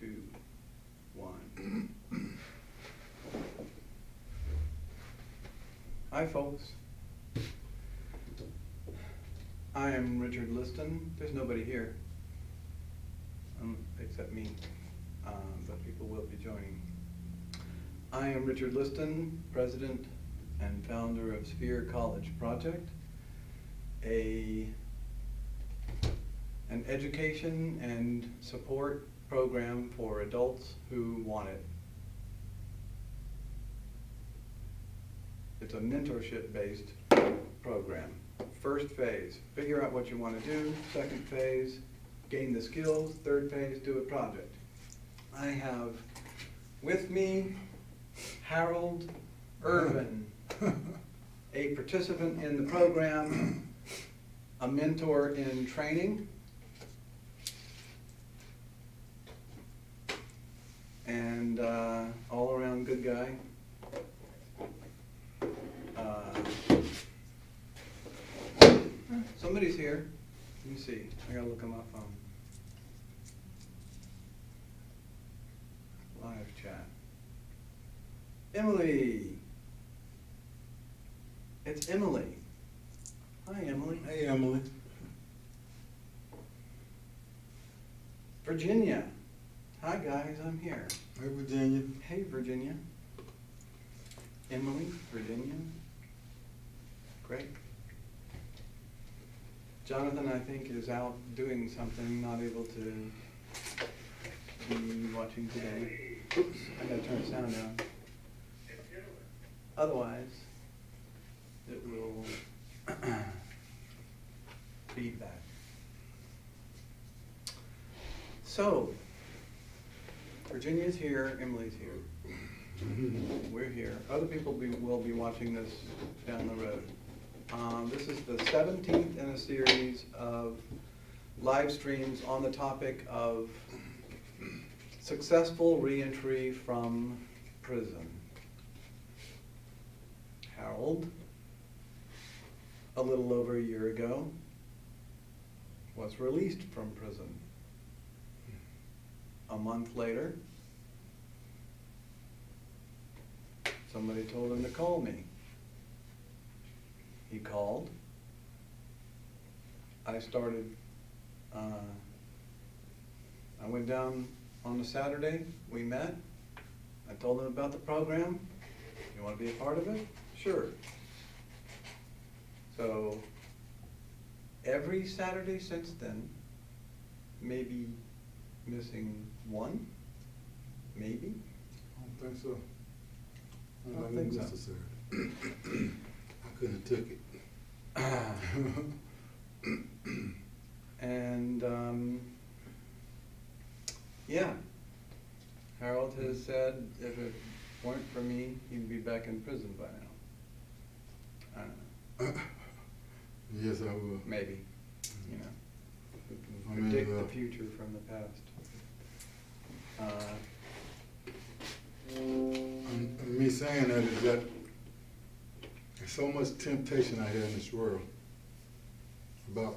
2, 1. Hi, folks. I am Richard Liston. There's nobody here, except me, but people will be joining. I am Richard Liston, President and founder of Sphere College Project, an education and support program for adults who want it. It's a mentorship-based program. First phase, figure out what you want to do. Second phase, gain the skills. Third phase, do a project. I have with me Harold Irvin, a participant in the program, a mentor in training, and all-around good guy. Somebody's here. Let me see. I gotta look on my phone. Live chat. Emily. It's Emily. Hi, Emily. Hey, Emily. Virginia. Hi, guys. I'm here. Hey, Virginia. Hey, Virginia. Emily, Virginia. Great. Jonathan, I think, is out doing something, not able to be watching today. Oops, I gotta turn the sound down. Otherwise, it will feedback. So, Virginia's here, Emily's here. We're here. Other people will be watching this down the road. This is the 17th in a series of live streams on the topic of successful reentry from prison. Harold, a little over a year ago, was released from prison. A month later, somebody told him to call me. He called. I started, I went down on a Saturday, we met. I told him about the program. You want to be a part of it? Sure. So, every Saturday since then, maybe missing one, maybe? I don't think so. I don't think so. Necessary. I couldn't have took it. And yeah, Harold has said if it weren't for me, he'd be back in prison by now. I don't know. Yes, I will. Maybe, you know, who I can mean, predict the future from the past. And me saying that is that there's so much temptation out here in this world about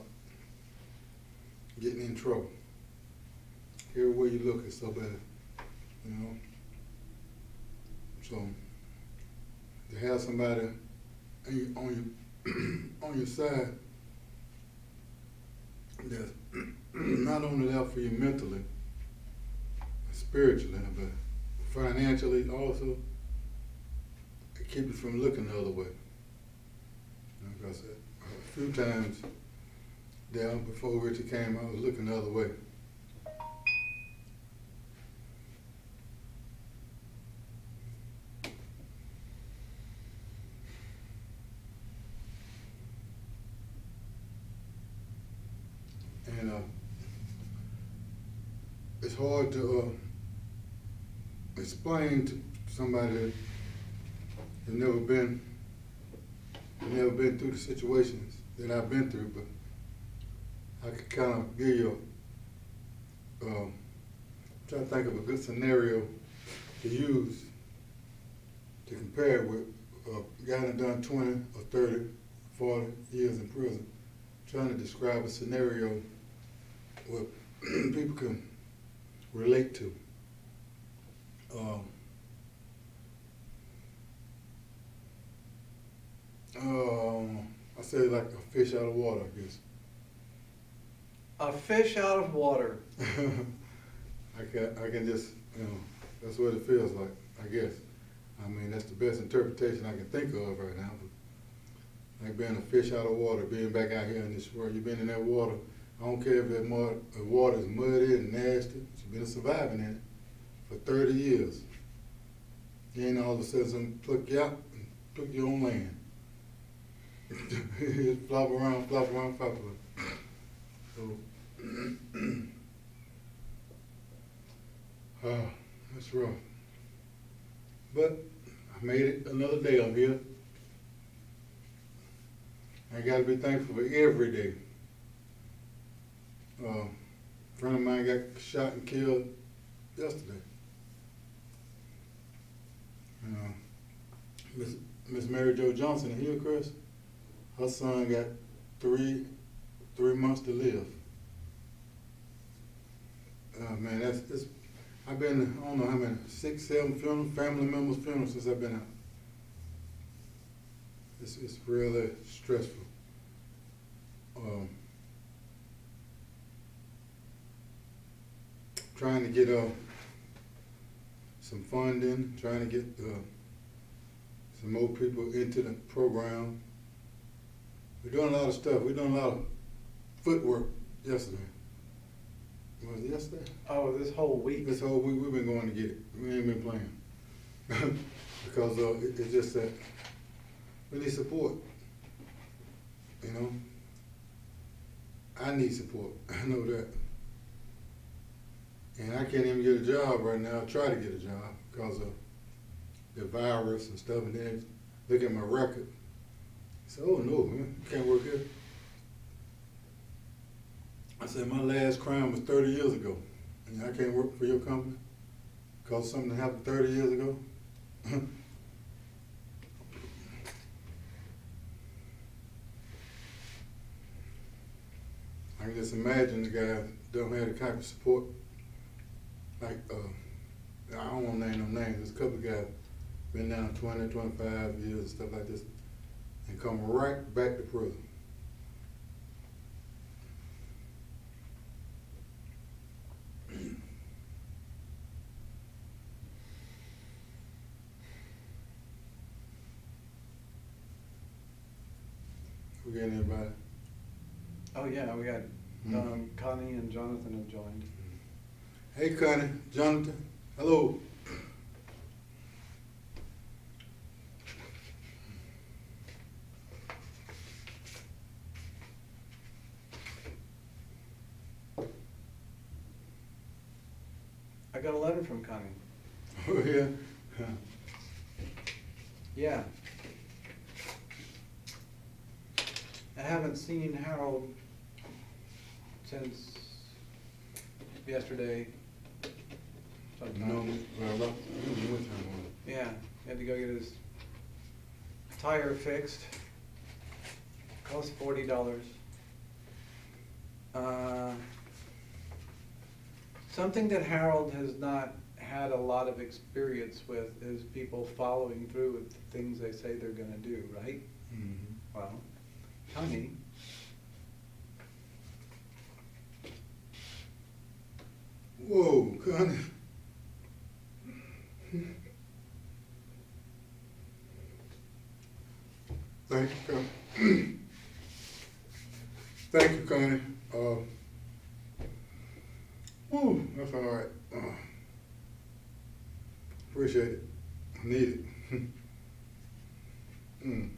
getting in trouble. Everywhere you look, it's so bad, you know. So to have somebody on your side that's not only there for you mentally, spiritually, but financially also, to keep you from looking the other way. Like I said, a few times there before Richard came, I was looking the other way. And it's hard to explain to somebody that has never been through the situations that I've been through, but I could kind of give you try to think of a good scenario to use to compare it with a guy that done 20 or 30, 40 years in prison, trying to describe a scenario what people can relate to. I say like a fish out of water, I guess. A fish out of water. I can just, that's what it feels like, I guess. I mean, that's the best interpretation I can think of right now. But like being a fish out of water, being back out here in this world. You've been in that water. I don't care if that water is muddy and nasty. You've been surviving in it for 30 years. Then all of a sudden, pluck you out and put you on land. Just flop around, flop around, flop around. So, that's rough. But I made it another day up here. I gotta be thankful for every day. A friend of mine got shot and killed yesterday. Miss Mary Jo Johnson in Hillcrest, her son got 3 months to live. Man, that's I've been, I don't know how many, 6, 7 funerals, family members' funerals since I've been out. It's really stressful. Trying to get some funding, trying to get some more people into the program. We're doing a lot of stuff. We're doing a lot of footwork yesterday. Was it yesterday? Oh, this whole week. This whole week we've been going to get it. We ain't been playing. Because it's just that we need support. You know? I need support. I know that. And I can't even get a job right now. Try to get a job because of the virus and stuff. And then look at my record. So, oh no, man, can't work here. I said, my last crime was 30 years ago. And I can't work for your company because something happened 30 years ago. I can just imagine the guy don't have the type of support. Like, I don't want to name no names. There's a couple of guys been down 20, 25 years and stuff like this and come right back to prison. We got anybody? Oh yeah, we got Connie and Jonathan have joined. Hey Connie, Jonathan, hello. I got a letter from Connie. Oh yeah. Yeah. I haven't seen Harold since yesterday. No, well, Yeah, he had to go get his tire fixed. Cost $40. Something that Harold has not had a lot of experience with is people following through with the things they say they're gonna do, right? Mm-hmm. Well, Connie whoa, Connie. Thank you, Connie. Thank you, Connie. Whew, that's all right. Appreciate it. I need it.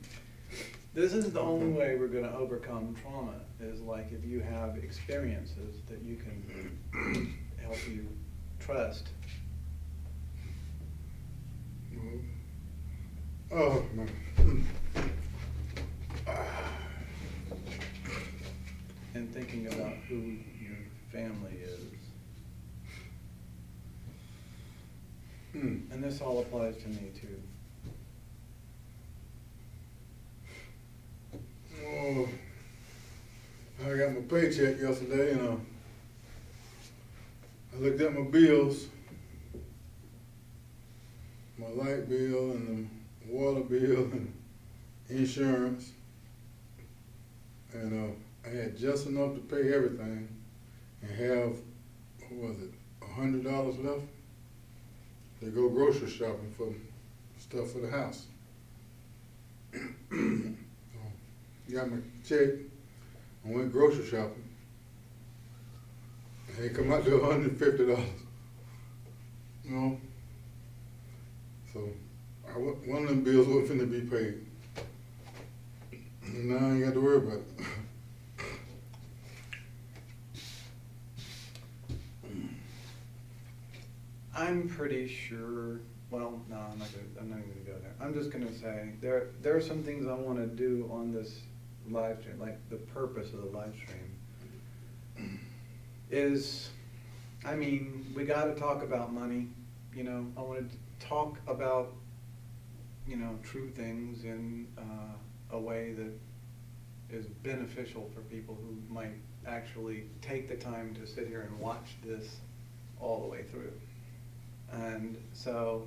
This is the only way we're going to overcome trauma, is like if you have experiences that you can help you trust. Oh, man. And thinking about who your family is. And this all applies to me too. Oh, I got my paycheck yesterday and I looked at my bills my light bill and the water bill and insurance. And I had just enough to pay everything and have, what was it, $100 left to go grocery shopping for stuff for the house. So, got my check, I went grocery shopping. And it come out to $150. You know? So, one of them bills was finna be paid. And now I ain't got to worry about it. I'm pretty sure, well, no, I'm not even gonna go there. I'm just gonna say, there are some things I wanna do on this live stream, like the purpose of the live stream is, I mean, we gotta talk about money, you know, I wanna talk about, you know, true things in a way that is beneficial for people who might actually take the time to sit here and watch this all the way through. And so,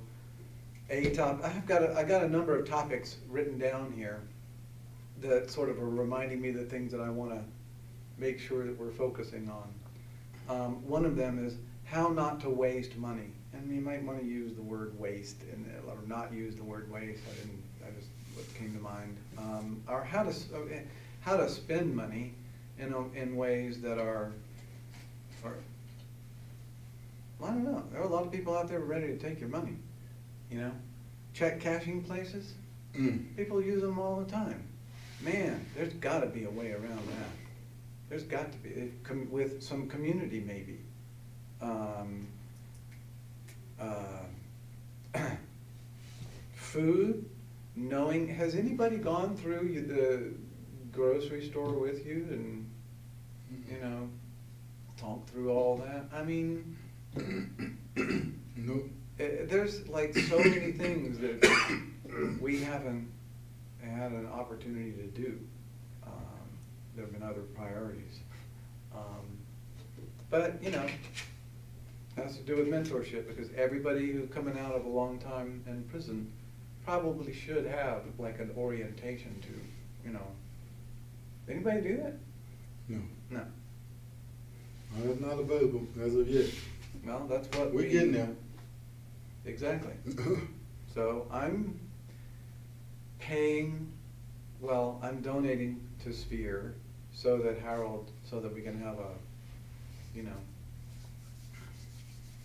I got a number of topics written down here that sort of are reminding me of the things that I want to make sure that we're focusing on. One of them is how not to waste money. And you might want to use the word waste or not use the word waste. I just what came to mind. Or how to spend money in ways that are I don't know. There are a lot of people out there ready to take your money, you know? Check cashing places, people use them all the time. Man, there's got to be a way around that. There's got to be, with some community maybe. Food, knowing, has anybody gone through the grocery store with you and, you know, talked through all that? I mean, Nope. There's like so many things that we haven't had an opportunity to do. There have been other priorities. But, you know, it has to do with mentorship, because everybody who's coming out of a long time in prison probably should have like an orientation to, you know. Anybody do that? No. No. It's not available as of yet. Well, that's what We're getting there. Exactly. So I'm I'm donating to Sphere so that we can have you know,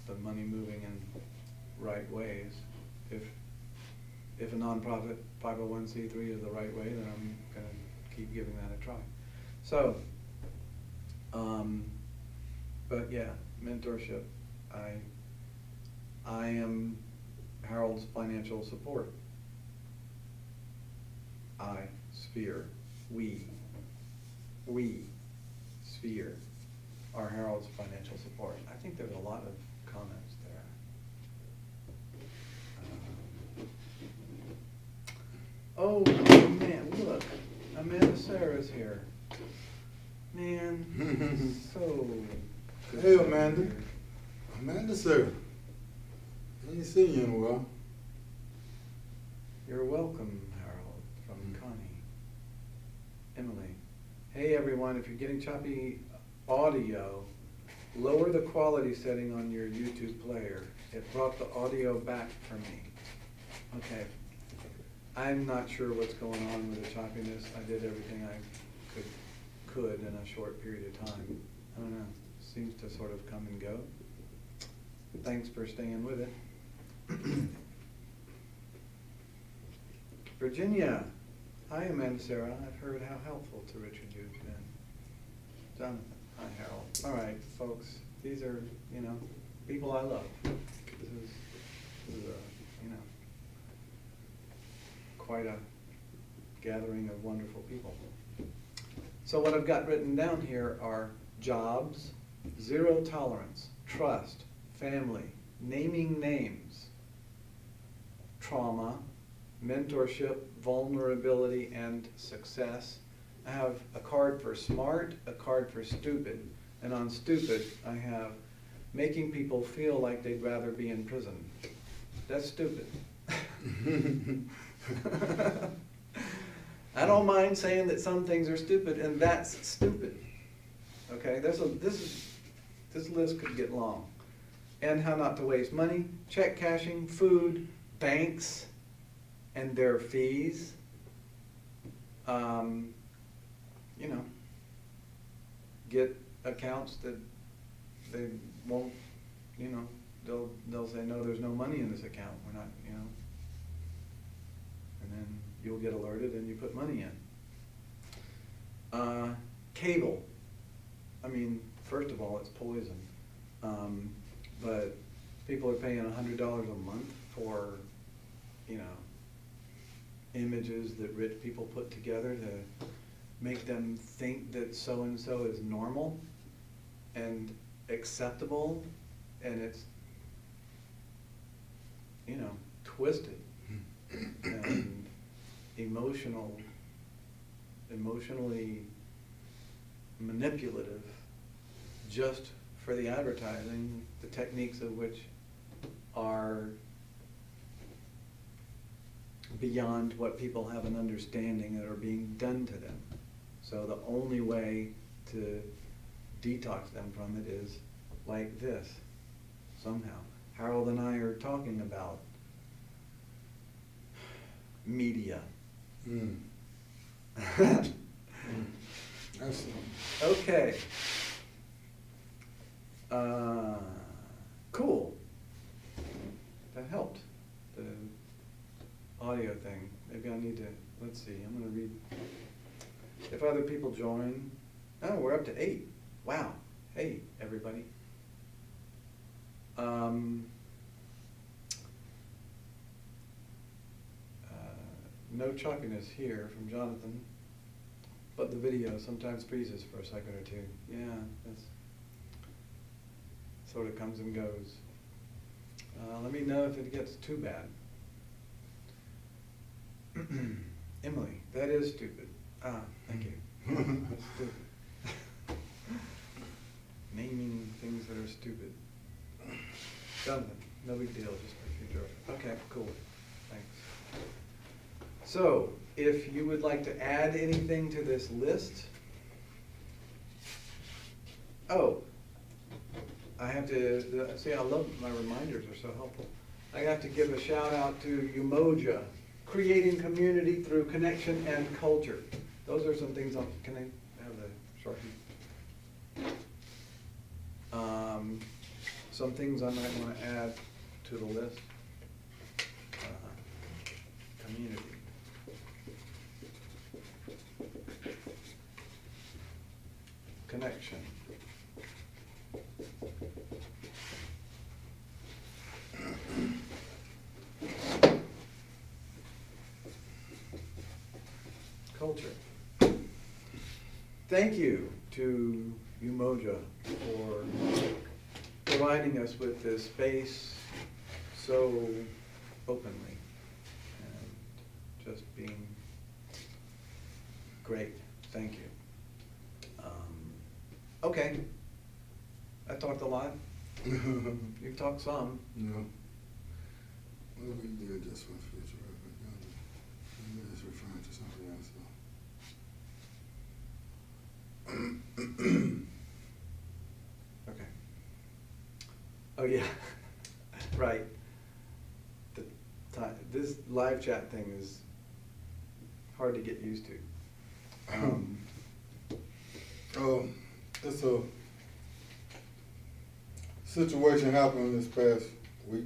the money moving in right ways. If a nonprofit 501c3 is the right way, then I'm gonna keep giving that a try. So, but yeah, mentorship. I am Harold's financial support. Sphere, we, Sphere, are Harold's financial support. I think there's a lot of comments there. Oh man, look, Amanda Sarah's here. Man, so good. Hey, Amanda. Amanda, sir. I ain't seen you in a while. You're welcome, Harold, from Connie. Emily. Hey everyone, if you're getting choppy audio, lower the quality setting on your YouTube player. It brought the audio back for me. Okay. I'm not sure what's going on with the choppiness. I did everything I could in a short period of time. I don't know. Seems to sort of come and go. Thanks for staying with it. Virginia. Hi, Amanda Sarah. I've heard how helpful to Richard you've been. Jonathan. Hi, Harold. All right, folks. These are, you know, people I love. This is you know, quite a gathering of wonderful people. So what I've got written down here are jobs, zero tolerance, trust, family, naming names, trauma, mentorship, vulnerability, and success. I have a card for smart, a card for stupid, and on stupid I have making people feel like they'd rather be in prison. That's stupid. I don't mind saying that some things are stupid, and that's stupid. Okay, this list could get long. And how not to waste money, check cashing, food, banks, and their fees. You know, get accounts that they won't, you know, they'll say, no, there's no money in this account, we're not, you know. And then you'll get alerted and you put money in. Cable. I mean, first of all, it's poison. But people are paying $100 a month for, you know, images that rich people put together to make them think that so-and-so is normal and acceptable, and it's, you know, twisted and emotionally manipulative, just for the advertising, the techniques of which are beyond what people have an understanding that are being done to them. So the only way to detox them from it is like this, somehow. Harold and I are talking about media. Okay. Cool. That helped. The audio thing. Maybe I need to, let's see, I'm going to read. If other people join, oh, we're up to 8. Wow. Hey, everybody. No choppiness here from Jonathan, but the video sometimes freezes for a second or two. Yeah, that's sort of comes and goes. Let me know if it gets too bad. Emily, that is stupid. Thank you. That's stupid. Naming things that are stupid. Jonathan, no big deal, just for future. Okay, cool. Thanks. So, if you would like to add anything to this list, I have to, see, I love my reminders are so helpful. I have to give a shout out to Umoja, creating community through connection and culture. Those are some things, can I have the shorten? Some things I might want to add to the list. Community. Connection. Culture. Thank you to Umoja for providing us with this space so openly and just being great. Thank you. Okay. I talked a lot. You've talked some. No. What we did just for future reference. Maybe it's referring to something else. Okay. Oh yeah. Right. The time, this live chat thing is hard to get used to. It's a situation happened this past week.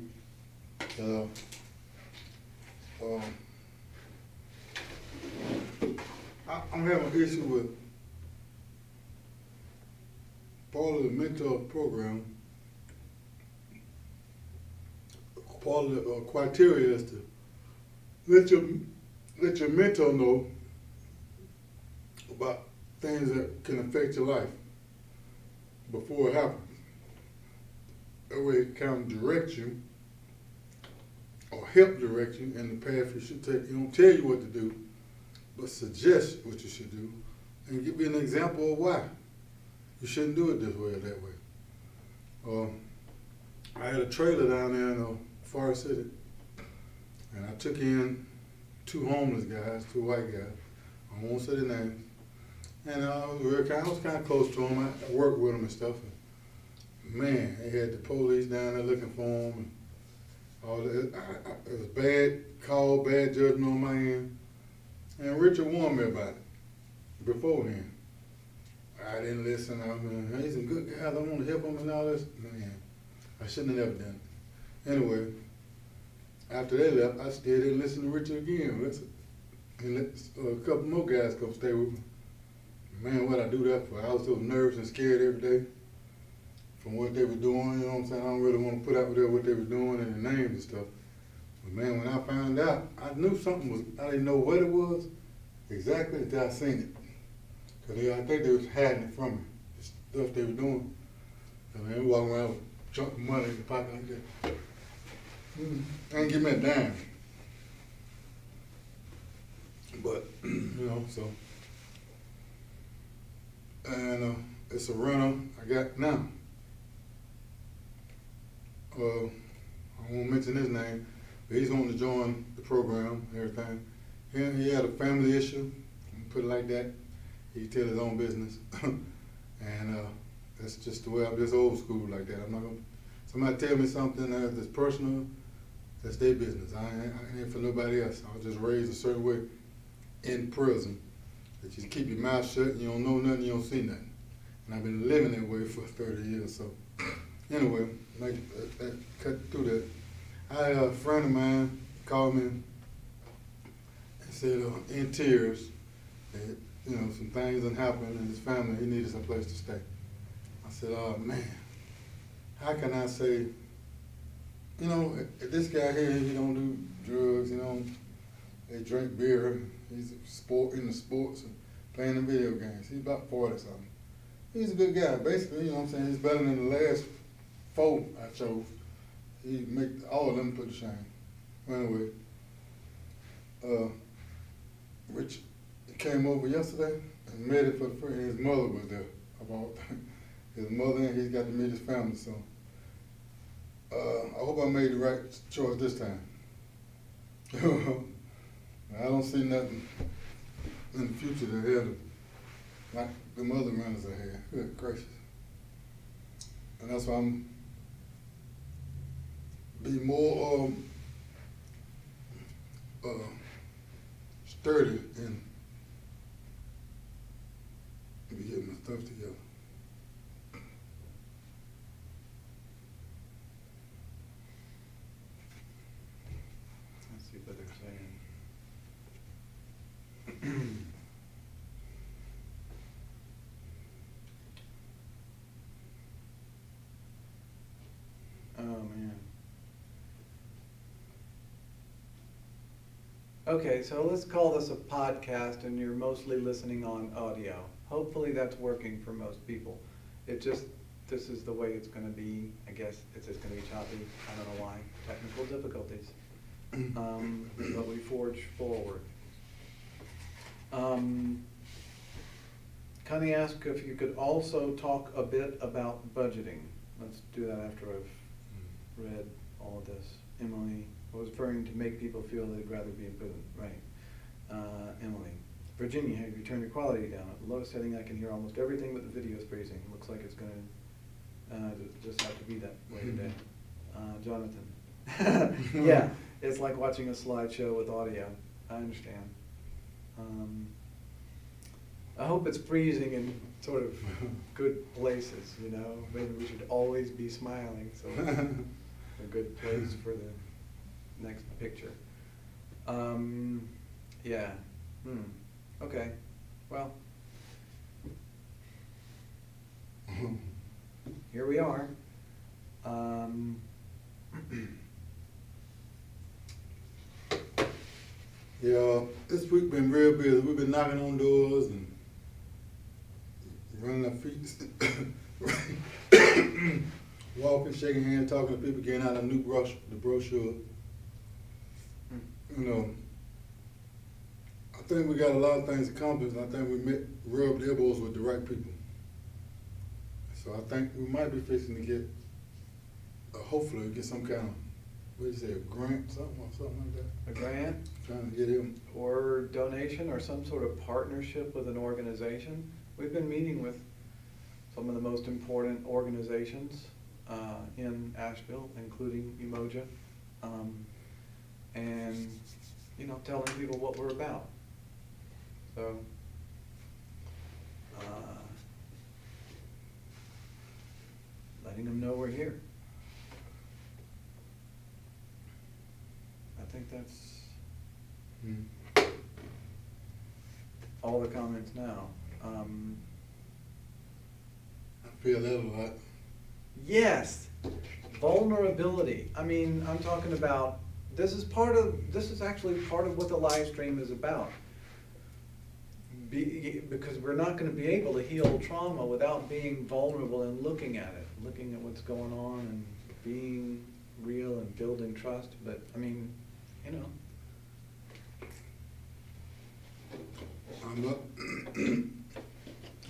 I'm having an issue with part of the mentor program. Part of the criteria is to let your mentor know about things that can affect your life before it happens. That way it can direct you or help direct you in the path you should take. It don't tell you what to do, but suggest what you should do and give you an example of why you shouldn't do it this way or that way. I had a trailer down there in Forest City. and I took in 2 homeless guys, 2 white guys. I won't say their names. And I was kind of close to them. I worked with them and stuff. And man, they had the police down there looking for them. And all that. It was bad call, bad judgment on my end. And Richard warned me about it beforehand. I didn't listen. I mean, he's a good guy. I want to help him and all this. Man, I shouldn't have never done it. Anyway, after they left, I still didn't listen to Richard again. And let a couple more guys come stay with me. Man, what I do that for? I was so nervous and scared every day from what they were doing. You know what I'm saying? I don't really want to put out there what they were doing and the names and stuff. But man, when I found out, I knew something was, I didn't know what it was exactly until I seen it. Because I think they was hiding it from me, the stuff they were doing. I mean, they walking around with chunk of money in the pocket like that. I ain't give me a dime. But, you know, so. And it's a runner I got now. I won't mention his name, but he's wanting to join the program and everything. He had a family issue, put it like that. He tell his own business. And that's just the way I'm just old school like that. I'm not gonna, somebody tell me something that's personal, that's their business. I ain't for nobody else. I was just raised a certain way in prison. That you keep your mouth shut and you don't know nothing, you don't see nothing. And I've been living that way for 30 years. So anyway, cut through that. I had a friend of mine called me and said in tears that, you know, some things had happened in his family, he needed some place to stay. I said, oh man, how can I say, you know, this guy here, he don't do drugs, you know, they drink beer, he's in the sports and playing the video games. He's about 40 something. He's a good guy, basically, you know what I'm saying? He's better than the last 4 I chose. He make all of them put to shame. Anyway, Rich came over yesterday and met it for the first, his mother was there. About his mother, and he's got to meet his family, so I hope I made the right choice this time. I don't see nothing in the future that had like the mother runners I had. Good gracious. And that's why I'm be more sturdy and be getting my stuff together. Let's see what they're saying. Oh man. Okay, so let's call this a podcast and you're mostly listening on audio. Hopefully that's working for most people. This is the way it's gonna be. I guess it's just gonna be choppy. I don't know why. Technical difficulties. But we forge forward. Connie asked if you could also talk a bit about budgeting. Let's do that after I've read all of this. Emily was referring to make people feel they'd rather be in prison. Right. Emily. Virginia, have you turned your quality down? At the lowest setting, I can hear almost everything, but the video is freezing. Looks like it's gonna just have to be that way today. Jonathan. Yeah, it's like watching a slideshow with audio. I understand. I hope it's freezing in sort of good places, you know. Maybe we should always be smiling, so a good place for the next picture. Yeah. Okay. Well, here we are. Yeah, this week been real busy. We've been knocking on doors and running our feet, walking, shaking hands, talking to people, getting out a new the brochure. You know, I think we got a lot of things accomplished, and I think we rubbed elbows with the right people. So I think we might be fixing to get, hopefully, get some kind of what is it, a grant, something like that? A grant Trying to get him, or donation or some sort of partnership with an organization. We've been meeting with some of the most important organizations in Asheville, including Umoja, and, you know, telling people what we're about. So, letting them know we're here. I think that's all the comments now. I feel that a lot. Yes, vulnerability. I mean, I'm talking about, this is actually part of what the live stream is about. Because we're not gonna be able to heal trauma without being vulnerable and looking at it, looking at what's going on and being real and building trust. But, I mean, you know.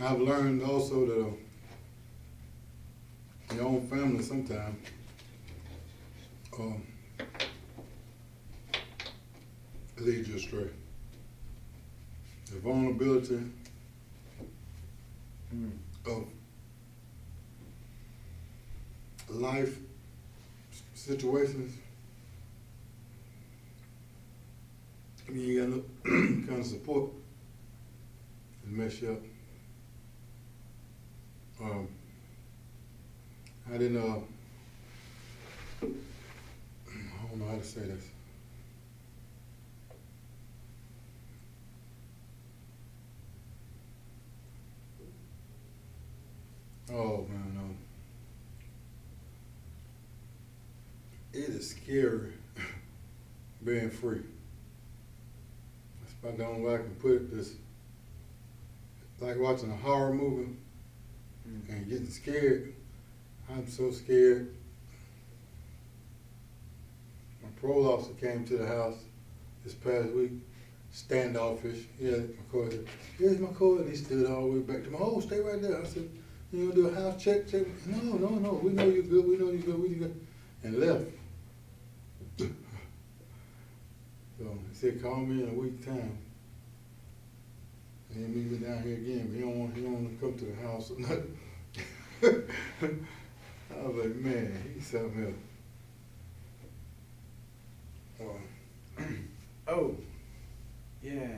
I've learned also that your own family sometimes leads you astray. The vulnerability of life situations, I mean, you got no kind of support and mess you up. I didn't, I don't know how to say this. Oh man, no. It is scary being free. That's about the only way I can put it. This, like watching a horror movie and getting scared. I'm so scared. My parole officer came to the house this past week, standoffish. He had my code. Here's my code. And he stood all the way back to me. Oh, stay right there. I said, you gonna do a house check? No. We know you're good. We know you're good. We good. And left. So he said, call me in a week's time. And he'll meet me down here again, but he don't want to come to the house or nothing. I was like, man, he's something else. Oh, yeah.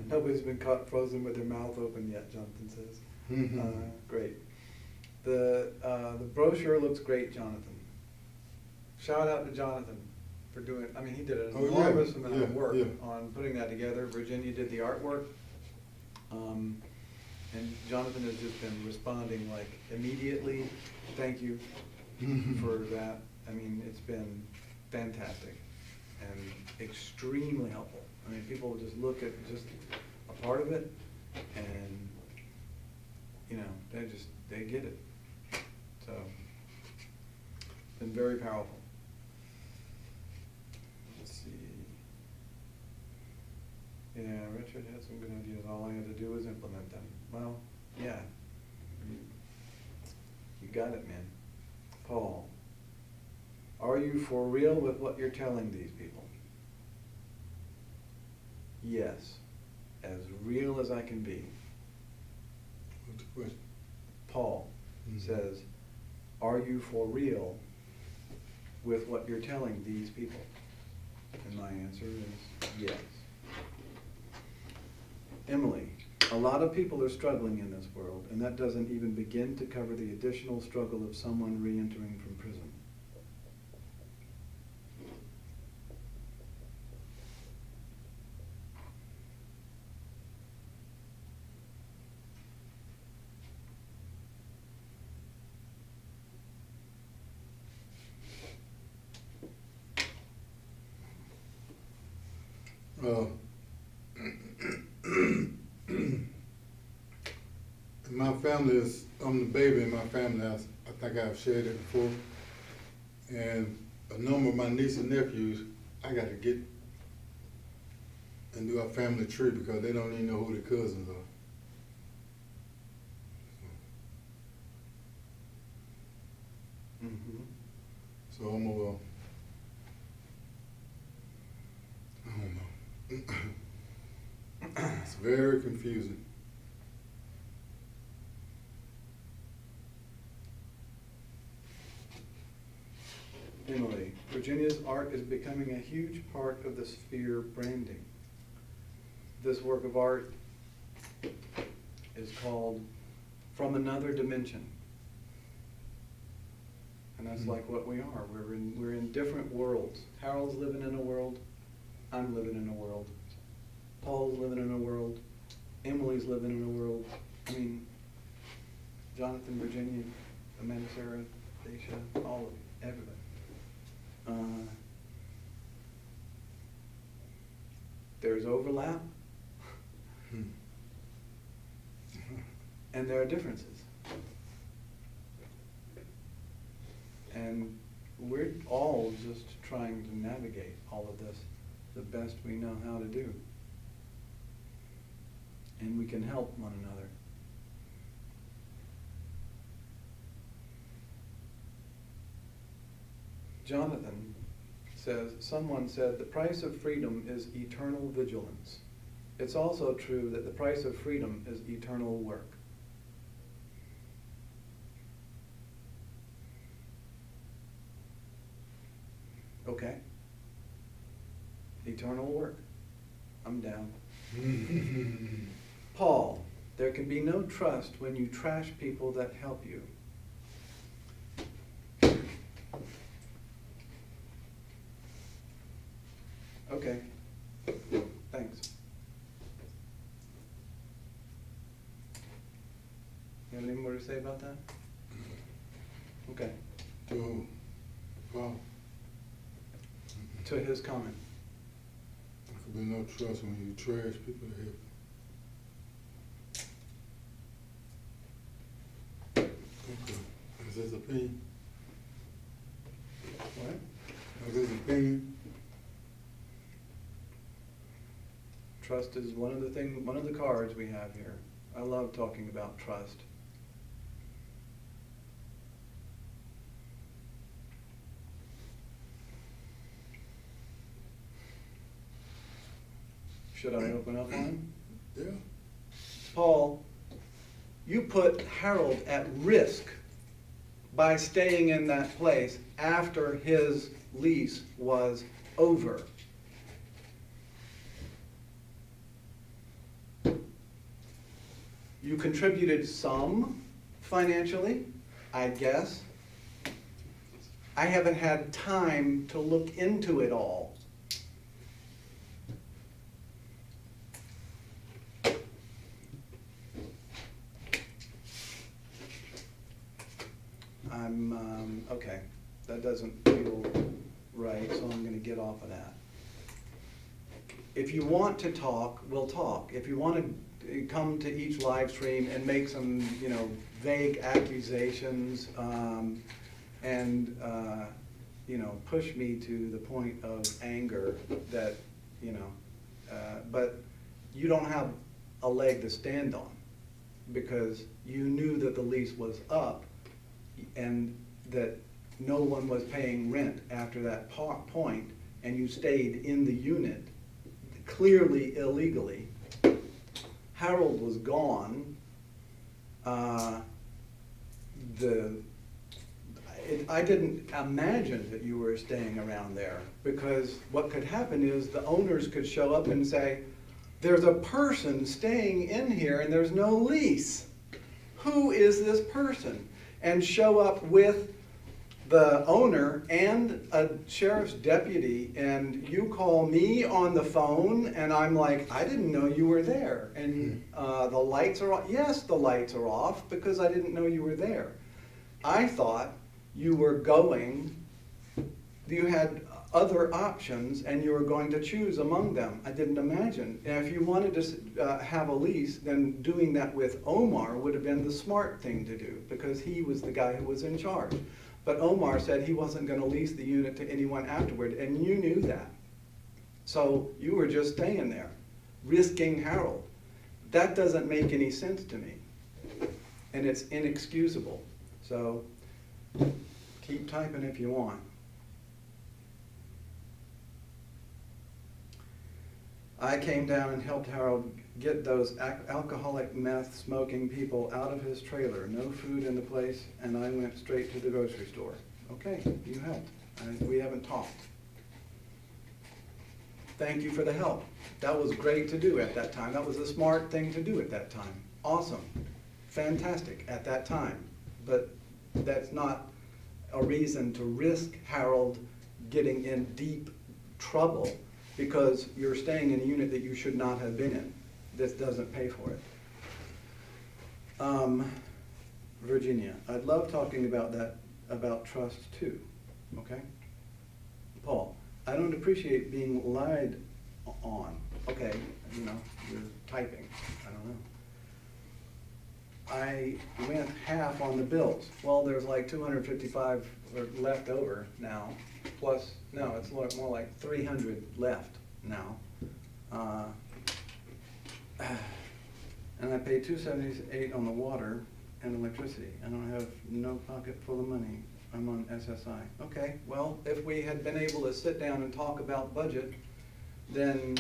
Nobody's been caught frozen with their mouth open yet, Jonathan says. Great. The brochure looks great, Jonathan. Shout out to Jonathan for doing, I mean, he did an enormous amount of work on putting that together. Virginia did the artwork. And Jonathan has just been responding like immediately. Thank you for that. I mean, it's been fantastic and extremely helpful. I mean, people just look at just a part of it and, you know, they get it. So, it's been very powerful. Let's see. Yeah, Richard had some good ideas. All I had to do was implement them. Well, yeah. You got it, man. Paul, are you for real with what you're telling these people? Yes. As real as I can be. What's the question? Paul says, are you for real with what you're telling these people? And my answer is yes. Emily, a lot of people are struggling in this world, and that doesn't even begin to cover the additional struggle of someone re-entering from prison. My family is, I'm the baby in my family. I think I've shared it before. And a number of my nieces and nephews, I got to get and do our family tree because they don't even know who their cousins are. Mhm. So I'm a, I don't know. It's very confusing. Emily, Virginia's art is becoming a huge part of the sphere branding. This work of art is called From Another Dimension. And that's like what we are. We're in different worlds. Harold's living in a world. I'm living in a world. Paul's living in a world. Emily's living in a world. I mean, Jonathan, Virginia, Amanda, Sarah, Daisha, all of you, everybody. There's overlap, and there are differences. And we're all just trying to navigate all of this the best we know how to do. And we can help one another. Jonathan says, someone said, the price of freedom is eternal vigilance. It's also true that the price of freedom is eternal work. Okay. Eternal work. I'm down. Paul, there can be no trust when you trash people that help you. Okay. Thanks. You have any more to say about that? Okay. To, well, To his comment. there could be no trust when you trash people that help. Okay. Is his opinion? What? Is his opinion? Trust is one of the cards we have here. I love talking about trust. Should I open up on him? Yeah. Paul, you put Harold at risk by staying in that place after his lease was over. You contributed some financially, I guess. I haven't had time to look into it all. Okay, that doesn't feel right, so I'm gonna get off of that. If you want to talk, we'll talk. If you want to come to each live stream and make some, vague accusations, and push me to the point of anger that, but you don't have a leg to stand on because you knew that the lease was up and that no one was paying rent after that point, and you stayed in the unit, clearly illegally. Harold was gone. I didn't imagine that you were staying around there, because what could happen is the owners could show up and say, there's a person staying in here and there's no lease. Who is this person? And show up with the owner and a sheriff's deputy, and you call me on the phone and I'm like, I didn't know you were there. And the lights are off. Yes, the lights are off because I didn't know you were there. I thought you were going, you had other options and you were going to choose among them. I didn't imagine. And if you wanted to have a lease, then doing that with Omar would have been the smart thing to do, because he was the guy who was in charge. But Omar said he wasn't going to lease the unit to anyone afterward, and you knew that. So you were just staying there, risking Harold. That doesn't make any sense to me, and it's inexcusable. So keep typing if you want. I came down and helped Harold get those alcoholic meth smoking people out of his trailer. No food in the place, and I went straight to the grocery store. Okay, you helped. We haven't talked. Thank you for the help. That was great to do at that time. That was a smart thing to do at that time. Awesome. Fantastic at that time. But that's not a reason to risk Harold getting in deep trouble because you're staying in a unit that you should not have been in. This doesn't pay for it. Virginia, I'd love talking about that, about trust too, okay? Paul, I don't appreciate being lied on. Okay, you know, you're typing, I don't know. I went half on the bills. Well, there's like 255 left over now, plus, no, it's more like 300 left now. And I paid $278 on the water and electricity. I don't have no pocket full of money. I'm on SSI. Okay, well, if we had been able to sit down and talk about budget, then,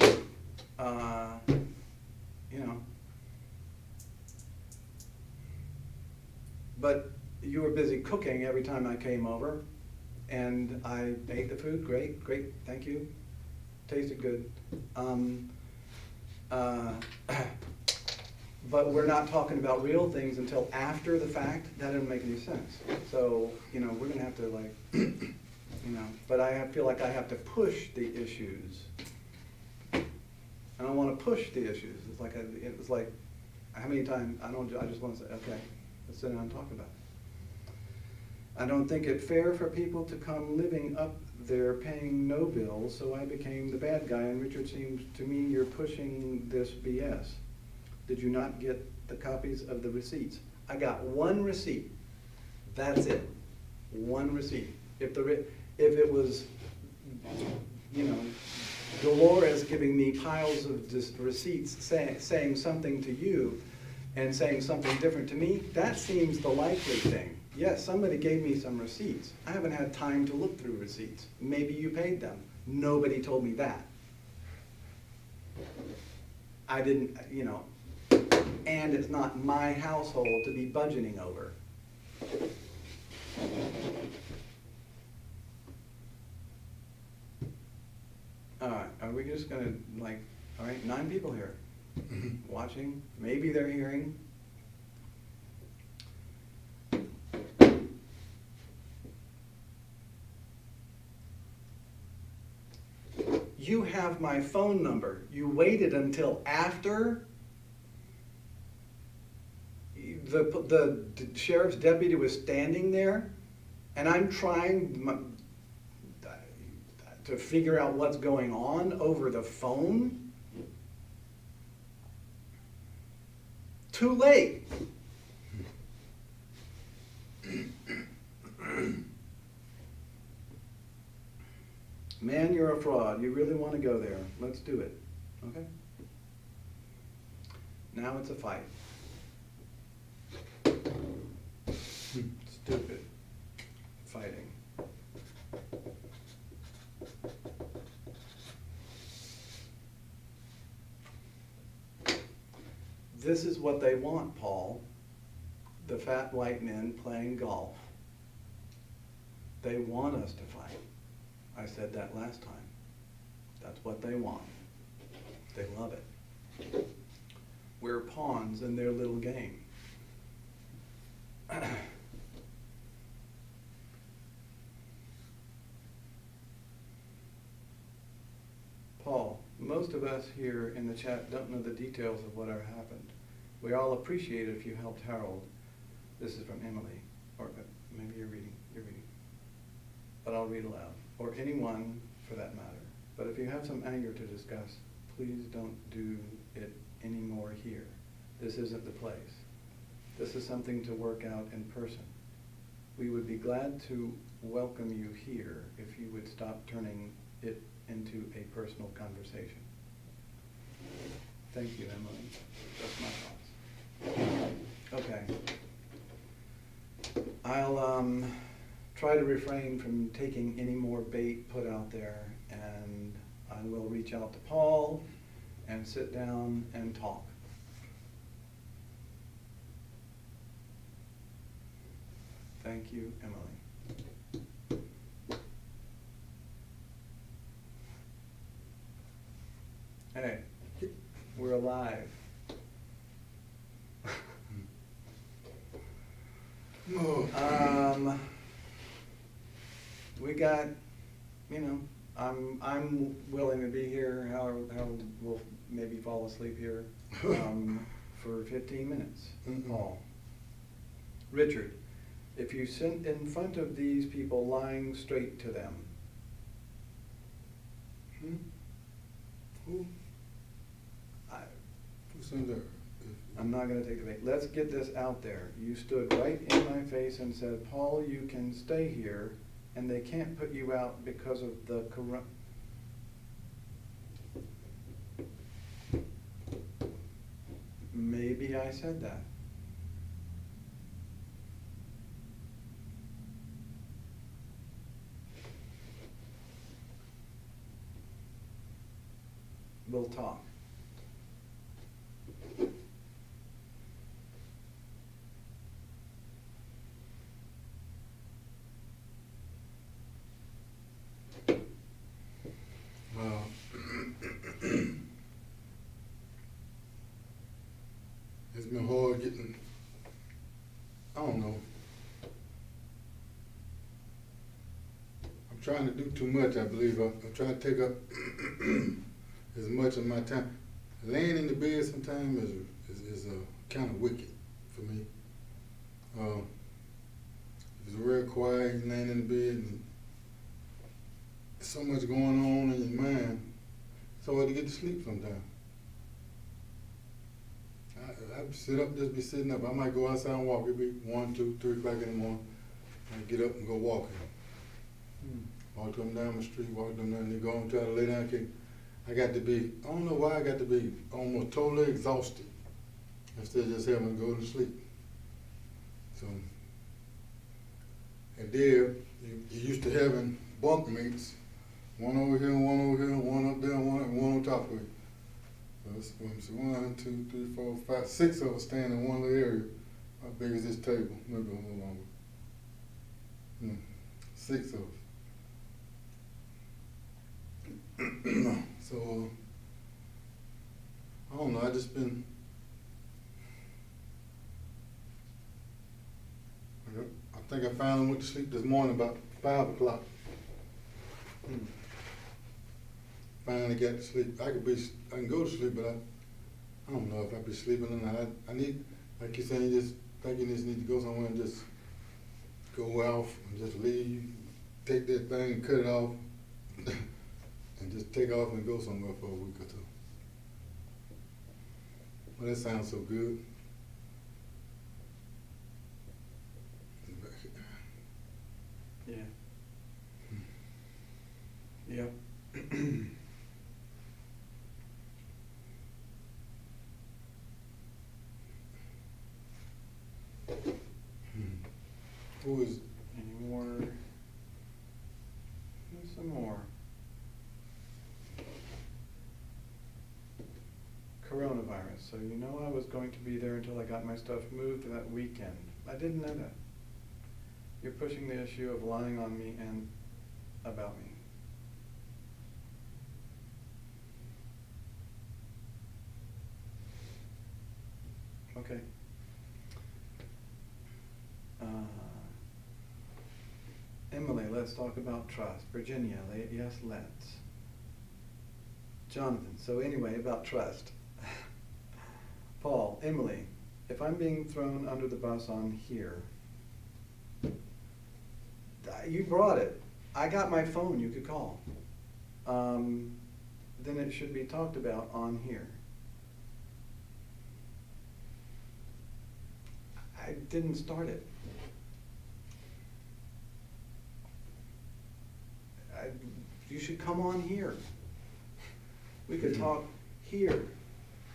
you know. But you were busy cooking every time I came over, and I ate the food. Great, great, thank you. Tasted good. But we're not talking about real things until after the fact. That didn't make any sense. So, you know, we're gonna have to like, you know, but I feel like I have to push the issues. I don't wanna push the issues. It's like, it was like, how many times, I just wanna say, okay, let's sit down and talk about it. I don't think it fair for people to come living up there paying no bills, so I became the bad guy, and Richard, seems to me you're pushing this BS. Did you not get the copies of the receipts? I got one receipt. That's it. One receipt. If it was, you know, Dolores giving me piles of receipts saying something to you and saying something different to me, that seems the likely thing. Yes, somebody gave me some receipts. I haven't had time to look through receipts. Maybe you paid them. Nobody told me that. I didn't, you know, and it's not my household to be budgeting over. All right, are we just gonna like, all right, 9 people here watching, maybe they're hearing. You have my phone number. You waited until after the sheriff's deputy was standing there, and I'm trying to figure out what's going on over the phone. Too late. Man, you're a fraud. You really want to go there. Let's do it. Okay? Now it's a fight. Stupid fighting. This is what they want, Paul. The fat white men playing golf. They want us to fight. I said that last time. That's what they want. They love it. We're pawns in their little game. Paul, most of us here in the chat don't know the details of whatever happened. We all appreciate it if you helped Harold. This is from Emily, or maybe you're reading, but I'll read aloud, or anyone for that matter. But if you have some anger to discuss, please don't do it anymore here. This isn't the place. This is something to work out in person. We would be glad to welcome you here if you would stop turning it into a personal conversation. Thank you, Emily. That's my thoughts. Okay. I'll try to refrain from taking any more bait put out there, and I will reach out to Paul and sit down and talk. Thank you, Emily. Hey, we're alive. Oh. We got, I'm willing to be here, how we'll maybe fall asleep here, for 15 minutes, Paul. Richard, if you sit in front of these people lying straight to them. Who? Who's in there? I'm not gonna take the bait. Let's get this out there. You stood right in my face and said, Paul, you can stay here, and they can't put you out because of the Maybe I said that. We'll talk. Well, it's been hard getting, I don't know. I'm trying to do too much, I believe. I'm trying to take up as much of my time. Laying in the bed sometimes is kind of wicked for me. It's real quiet, laying in the bed, and there's so much going on in your mind. It's hard to get to sleep sometimes. I sit up, just be sitting up. I might go outside and walk. It'd be 1, 2, 3 o'clock in the morning. I get up and go walking. Walk them down the street, walk them down, and go and try to lay down. I got to be, I don't know why I got to be almost totally exhausted instead of just having to go to sleep. So, and there, you used to having bunk mates, one over here, one over here, one up there, one on top of you. So it's 1, 2, 3, 4, 5, 6 of us standing in one little area. How big is this table? Maybe a little longer. 6 of us. So, I don't know, I just been, I think I finally went to sleep this morning about 5 o'clock. Finally got to sleep. I can go to sleep, but I don't know if I'll be sleeping or not. I need, like you're saying, you just need to go somewhere and just go off and just leave, take that thing and cut it off. And just take off and go somewhere for a week or 2. Well, that sounds so good. Yeah. Yep. Who is? Any more? There's some more. Coronavirus. So you know I was going to be there until I got my stuff moved that weekend. I didn't know that. You're pushing the issue of lying on me and about me. Okay. Emily, let's talk about trust. Virginia, yes, let's. Jonathan, so anyway, about trust. Paul, Emily, if I'm being thrown under the bus on here, you brought it. I got my phone, you could call. Then it should be talked about on here. I didn't start it. You should come on here. We could talk here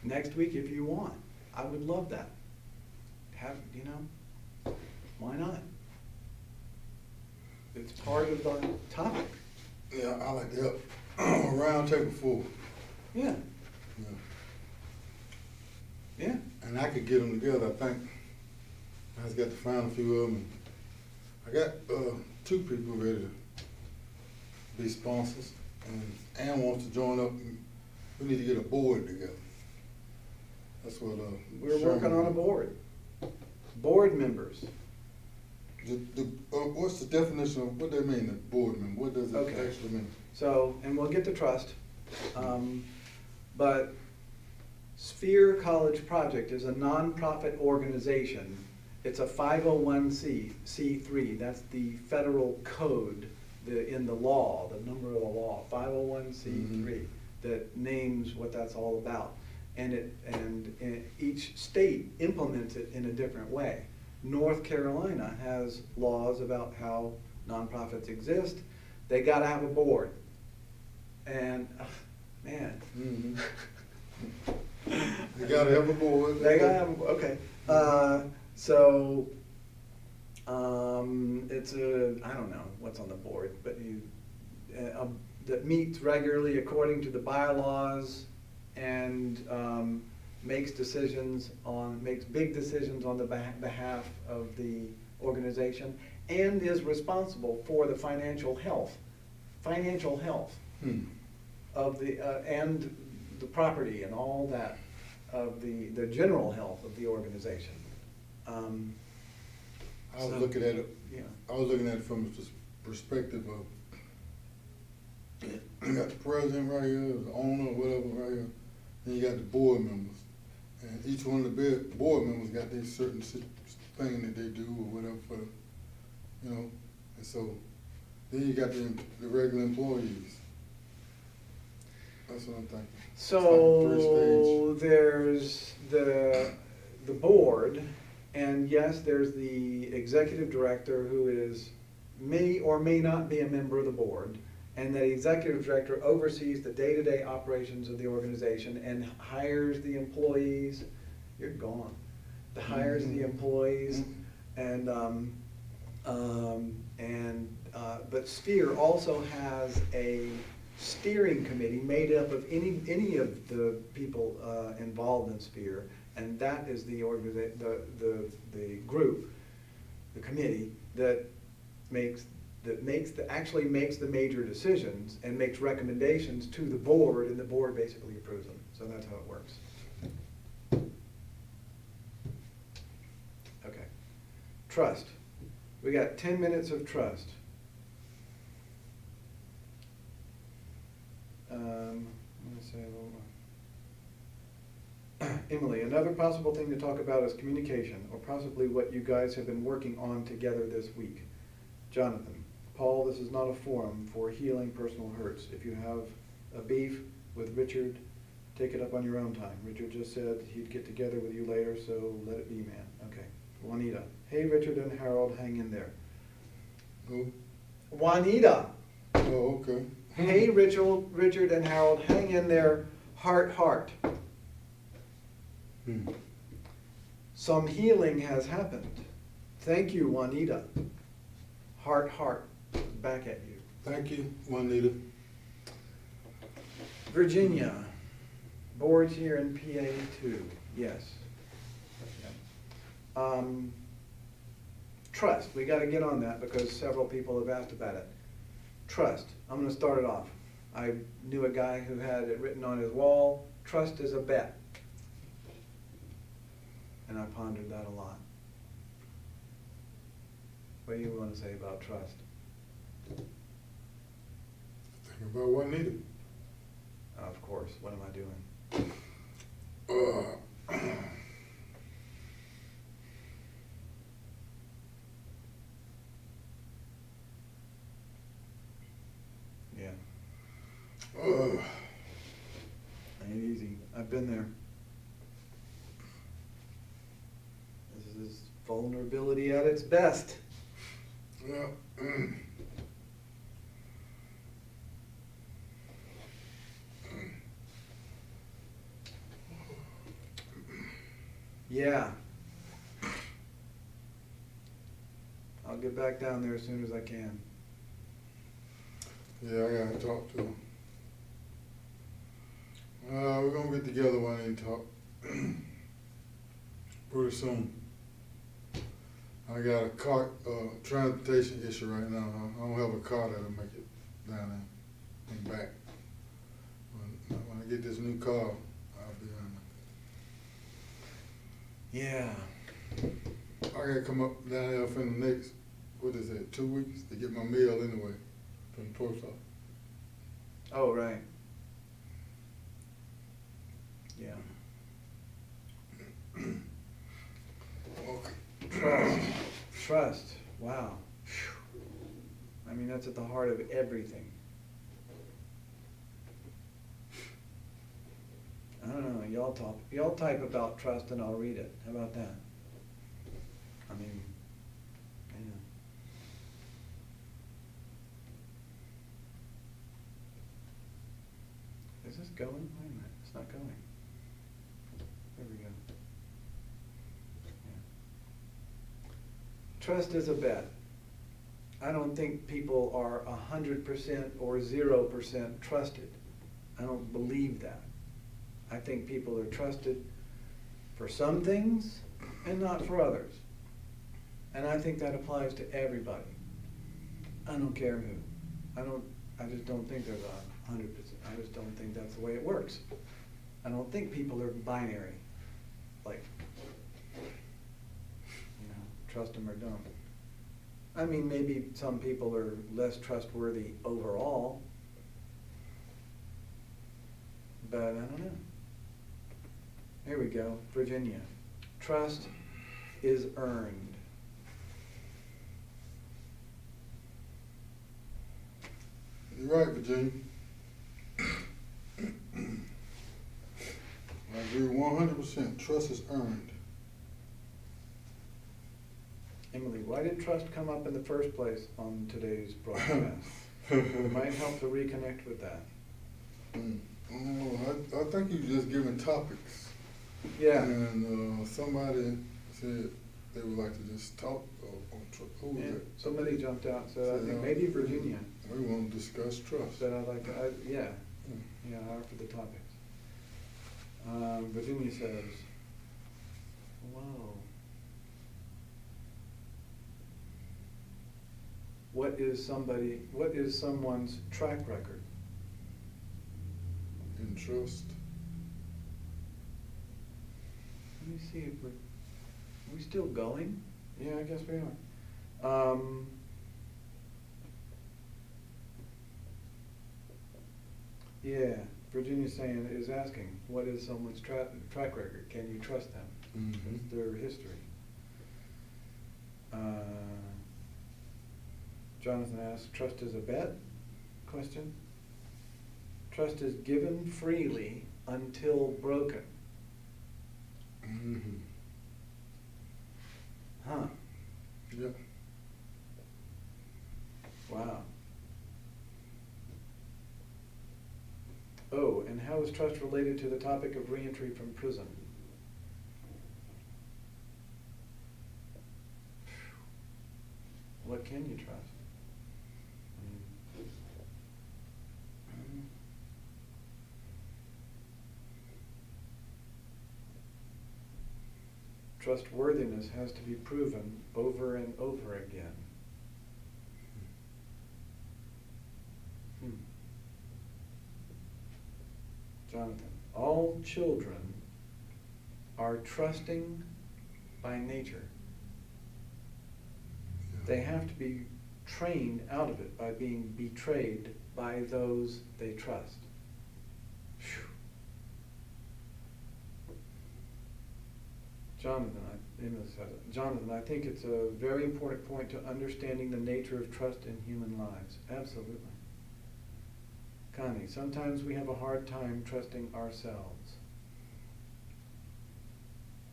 next week if you want. I would love that. Why not? It's part of the topic. Yeah, I like to help. A round table full. Yeah, Yeah. yeah. And I could get them together, I think. I just got to find a few of them. I got 2 people ready to be sponsors, and Ann wants to join up. And we need to get a board together. That's what We're Sherman working on a did. board. Board members. What's the definition of what they mean, the board member? What does it Okay. actually mean? So, and we'll get to trust, but Sphere College Project is a nonprofit organization. It's a 501c3. That's the federal code in the law, the number of the law, 501c3, that names what that's all about. And each state implements it in a different way. North Carolina has laws about how nonprofits exist. They gotta have a board. And, man. Mm-hmm. They gotta have a board. They gotta have, okay. It's I don't know what's on the board, but that meets regularly according to the bylaws and makes big decisions on the behalf of the organization and is responsible for the financial health of the, and the property and all that, of the general health of the organization. I was looking at it. Yeah. I was looking at it from the perspective of you got the president right here, the owner, whatever, right here. Then you got the board members, and each one of the board members got their certain thing that they do or whatever for, you know. And so then you got the regular employees. That's what I'm thinking. So It's like there's the board, and yes, there's the executive director who may or may not be a member of the board, and the executive director oversees the day-to-day operations of the organization and hires the employees. You're gone. Hires the employees, and but Sphere also has a steering committee made up of any of the people involved in Sphere, and that is the group, the committee that actually makes the major decisions and makes recommendations to the board, and the board basically approves them. So that's how it works. Okay. Trust. We got 10 minutes of trust. Let's say a little more. Emily, another possible thing to talk about is communication, or possibly what you guys have been working on together this week. Jonathan, Paul, this is not a forum for healing personal hurts. If you have a beef with Richard, take it up on your own time. Richard just said he'd get together with you later, so let it be, man. Okay. Juanita, hey Richard and Harold, hang in there. Who? Juanita. Oh, okay. Hey Richard and Harold, hang in there, heart. Some healing has happened. Thank you, Juanita. Heart, back at you. Thank you, Juanita. Virginia, boards here in PA2, yes. Trust, we gotta get on that because several people have asked about it. Trust, I'm gonna start it off. I knew a guy who had it written on his wall, trust is a bet. And I pondered that a lot. What do you want to say about trust? Think about Juanita. Of course, what am I doing? Yeah. Ain't easy. I've been there. This is vulnerability at its best. Yeah. Yeah. I'll get back down there as soon as I can. Yeah, I gotta talk to him. We're gonna get together one day and talk pretty soon. I got a car, transportation issue right now. I don't have a car that'll make it down there and back. When I get this new car, I'll be on it. Yeah. I gotta come up down there for the next, what is it, 2 weeks to get my mail anyway from the post office. Oh, right. Yeah. Okay. Trust. Trust. Wow. Phew. I mean, that's at the heart of everything. I don't know. Y'all type about trust and I'll read it. How about that? I mean, yeah. Is this going? Wait a minute. It's not going. There we go. Yeah. Trust is a bet. I don't think people are 100% or 0% trusted. I don't believe that. I think people are trusted for some things and not for others. And I think that applies to everybody. I don't care who. I just don't think there's 100%. I just don't think that's the way it works. I don't think people are binary. Like, trust them or don't. I mean, maybe some people are less trustworthy overall, but I don't know. Here we go, Virginia. Trust is earned. You're right, Virginia. I agree 100%. Trust is earned. Emily, why did trust come up in the first place on today's broadcast? It might help to reconnect with that. I think you're just giving topics. Yeah. And somebody said they would like to just talk on trust. Who was it? Somebody jumped out and said, I think maybe Virginia. We want to discuss trust. Said I'd like to, yeah, I offered the topics. Virginia says, whoa. What is someone's track record? In trust. Let me see if are we still going? Yeah, I guess we are. Yeah, Virginia's saying, is asking, what is someone's track record? Can you trust them? Mm-hmm. What's their history? Jonathan asks, trust is a bet? Question. Trust is given freely until broken. Mm-hmm. Huh. Yeah. Wow. Oh, and how is trust related to the topic of reentry from prison? What can you trust? Trustworthiness has to be proven over and over again. Jonathan, all children are trusting by nature. Yeah. They have to be trained out of it by being betrayed by those they trust. Whew. Jonathan, I think it's a very important point to understanding the nature of trust in human lives. Absolutely. Connie, sometimes we have a hard time trusting ourselves.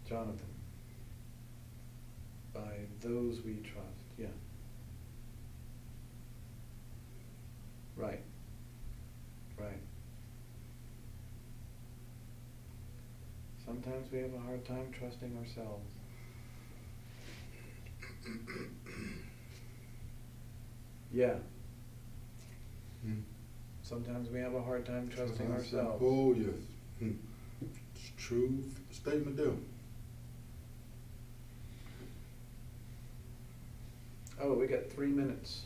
Jonathan, by those we trust, yeah. Right. Sometimes we have a hard time trusting ourselves. Yeah. Mm. Sometimes we have a hard time trusting Sometimes, ourselves. oh, yes. It's a true statement there. Oh, we got 3 minutes.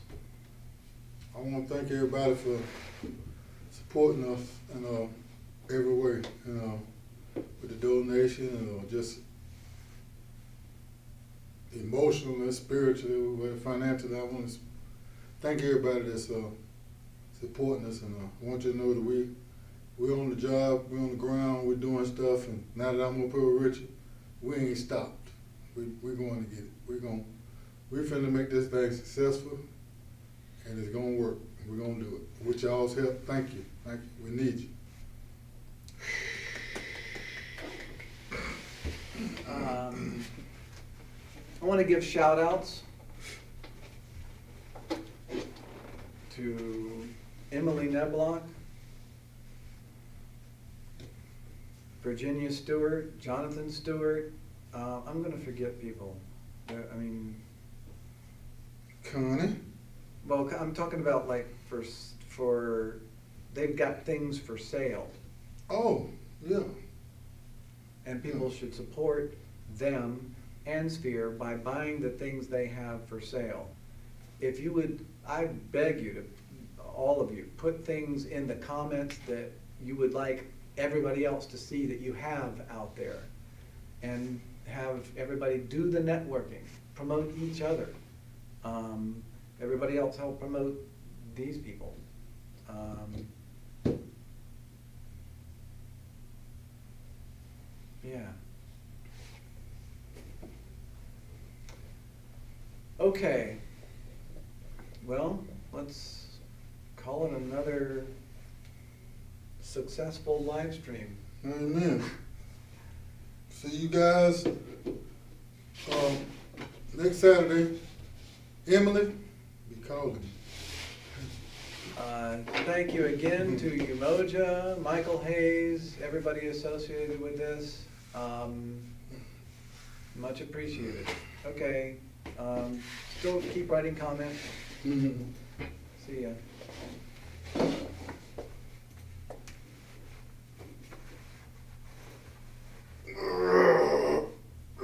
I want to thank everybody for supporting us in every way, with the donation and just emotionally, spiritually, financially. I want to thank everybody that's supporting us, and I want you to know that we're on the job, we're on the ground, we're doing stuff, and now that I'm gonna put with Richard, we ain't stopped. We're going to get it. We're finna make this thing successful, and it's gonna work. We're gonna do it. With y'all's help, thank you. Thank you. We need you. I want to give shout outs to Emily Neblock, Virginia Stewart, Jonathan Stewart. I'm going to forget people. I mean, Connie. well, I'm talking about like for they've got things for sale, Oh, yeah. and people should support them and Sphere by buying the things they have for sale. If you would, I beg you to, all of you, put things in the comments that you would like everybody else to see that you have out there, and have everybody do the networking, promote each other. Everybody else help promote these people. Yeah. Okay. Well, let's call it another successful live stream. Amen. See you guys next Saturday. Emily, be calling. Thank you again to Umoja, Michael Hayes, everybody associated with this. Much appreciated. Okay. Still keep writing comments. Mm-hmm. See ya.